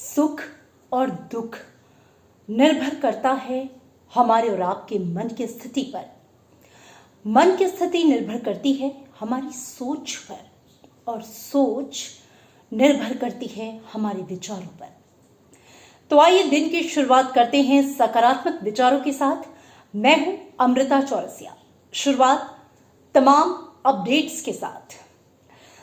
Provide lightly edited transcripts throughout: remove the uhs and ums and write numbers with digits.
सुख और दुख निर्भर करता है हमारे और आपके मन की स्थिति पर। मन की स्थिति निर्भर करती है हमारी सोच पर और सोच निर्भर करती है हमारे विचारों पर। तो आइए दिन की शुरुआत करते हैं सकारात्मक विचारों के साथ। मैं हूं अमृता चौरसिया। शुरुआत तमाम अपडेट्स के साथ।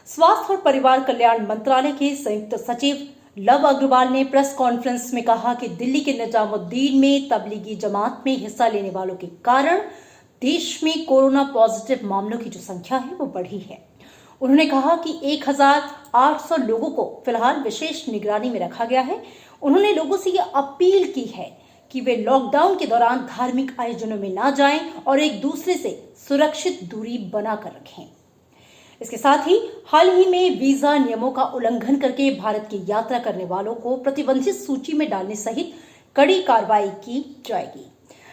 स्वास्थ्य और परिवार कल्याण मंत्रालय के संयुक्त सचिव लव अग्रवाल ने प्रेस कॉन्फ्रेंस में कहा कि दिल्ली के निजामुद्दीन में तबलीगी जमात में हिस्सा लेने वालों के कारण देश में कोरोना पॉजिटिव मामलों की जो संख्या है वो बढ़ी है। उन्होंने कहा कि 1800 लोगों को फिलहाल विशेष निगरानी में रखा गया है। उन्होंने लोगों से ये अपील की है कि वे लॉकडाउन के दौरान धार्मिक आयोजनों में ना जाएं और एक दूसरे से सुरक्षित दूरी बनाकर रखें। इसके साथ ही हाल ही में वीजा नियमों का उल्लंघन करके भारत की यात्रा करने वालों को प्रतिबंधित सूची में डालने सहित कड़ी कार्रवाई की जाएगी।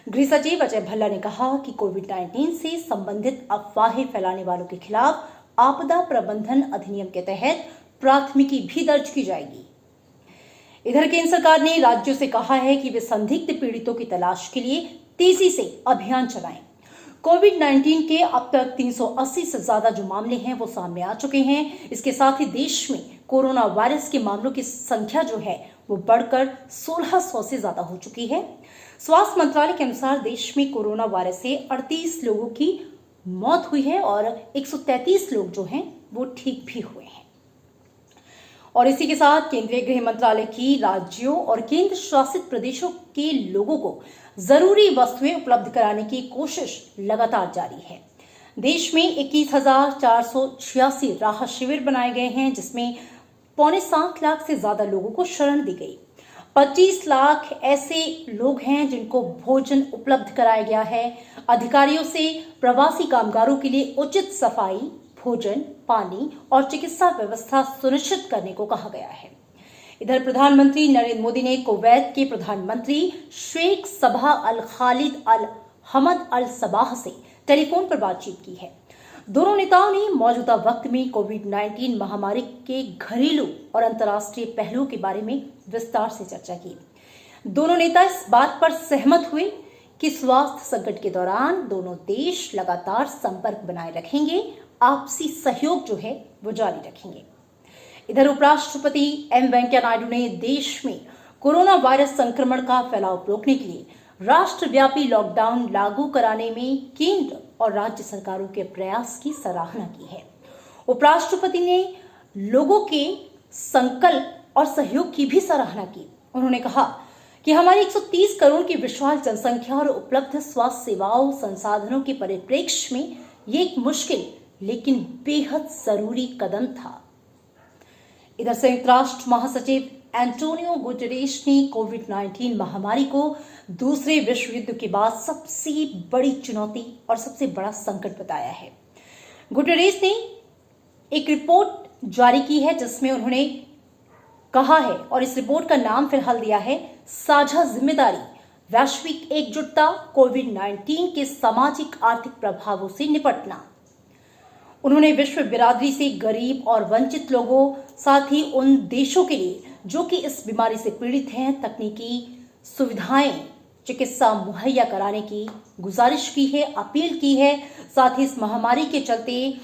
गृह सचिव अजय भल्ला ने कहा कि कोविड-19 से संबंधित अफवाहें फैलाने वालों के खिलाफ आपदा प्रबंधन अधिनियम के तहत प्राथमिकी भी दर्ज की जाएगी। इधर केंद्र सरकार ने राज्यों से कहा है कि वे संदिग्ध पीड़ितों की तलाश के लिए तेजी से अभियान चलाएं। कोविड-19 के अब तक 380 से ज्यादा जो मामले हैं वो सामने आ चुके हैं। इसके साथ ही देश में कोरोना वायरस के मामलों की संख्या जो है वो बढ़कर 1600 से ज्यादा हो चुकी है। स्वास्थ्य मंत्रालय के अनुसार देश में कोरोना वायरस से 38 लोगों की मौत हुई है और 133 लोग जो हैं वो ठीक भी हुए हैं। और इसी के साथ केंद्रीय गृह मंत्रालय की राज्यों और केंद्र शासित प्रदेशों के लोगों को जरूरी वस्तुएं उपलब्ध कराने की कोशिश लगातार जारी है। देश में 21,486 राहत शिविर बनाए गए हैं, जिसमें 7.25 लाख से ज्यादा लोगों को शरण दी गई। 25 लाख ऐसे लोग हैं जिनको भोजन उपलब्ध कराया गया है। अधिकारियों से प्रवासी कामगारों के लिए उचित सफाई, भोजन, पानी और चिकित्सा व्यवस्था सुनिश्चित करने को कहा गया है। इधर प्रधानमंत्री नरेंद्र मोदी ने कुवैत के प्रधानमंत्री शेख सबा अल खालिद अल हमद अल सबाह से टेलीफोन पर बातचीत की है। दोनों नेताओं ने मौजूदा वक्त में कोविड-19 महामारी के घरेलू और अंतर्राष्ट्रीय पहलुओं के बारे में विस्तार से चर्चा की। दोनों नेता इस बात पर सहमत हुए कि स्वास्थ्य संकट के दौरान दोनों देश लगातार संपर्क बनाए रखेंगे, आपसी सहयोग जो है वो जारी रखेंगे। इधर उपराष्ट्रपति एम वेंकैया नायडू ने देश में कोरोना वायरस संक्रमण का फैलाव रोकने के लिए राष्ट्रव्यापी लॉकडाउन लागू कराने में केंद्र और राज्य सरकारों के प्रयास की सराहना की है। उपराष्ट्रपति ने लोगों के संकल्प और सहयोग की भी सराहना की। उन्होंने कहा कि हमारी 130 करोड़ की विशाल जनसंख्या और उपलब्ध स्वास्थ्य सेवाओं संसाधनों के परिप्रेक्ष्य में ये एक मुश्किल लेकिन बेहद जरूरी कदम था। इधर संयुक्त राष्ट्र महासचिव एंटोनियो गुटेरेस ने कोविड-19 महामारी को दूसरे विश्व युद्ध के बाद सबसे बड़ी चुनौती और सबसे बड़ा संकट बताया है। गुटेरेस ने एक रिपोर्ट जारी की है जिसमें उन्होंने कहा है, और इस रिपोर्ट का नाम फिलहाल दिया है साझा जिम्मेदारी, वैश्विक एकजुटता, कोविड-19 के सामाजिक आर्थिक प्रभावों से निपटना। उन्होंने विश्व बिरादरी से गरीब और वंचित लोगों, साथ ही उन देशों के लिए जो कि इस बीमारी से पीड़ित हैं, तकनीकी सुविधाएं, चिकित्सा मुहैया कराने की गुजारिश की है, अपील की है। साथ ही इस महामारी के चलते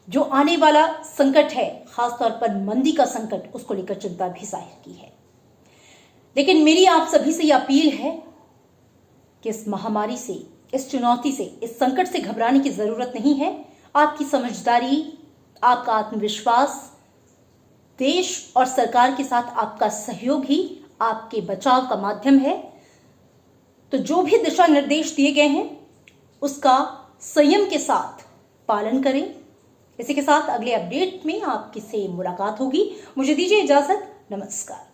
जो आने वाला संकट है, खासतौर पर मंदी का संकट, उसको लेकर चिंता भी जाहिर की है। लेकिन मेरी आप सभी से यह अपील है कि इस महामारी से, इस चुनौती से, इस संकट से घबराने की जरूरत नहीं है। आपकी समझदारी, आपका आत्मविश्वास, देश और सरकार के साथ आपका सहयोग ही आपके बचाव का माध्यम है। तो जो भी दिशा निर्देश दिए गए हैं उसका संयम के साथ पालन करें। इसी के साथ अगले अपडेट में आपकी से मुलाकात होगी। मुझे दीजिए इजाजत। नमस्कार।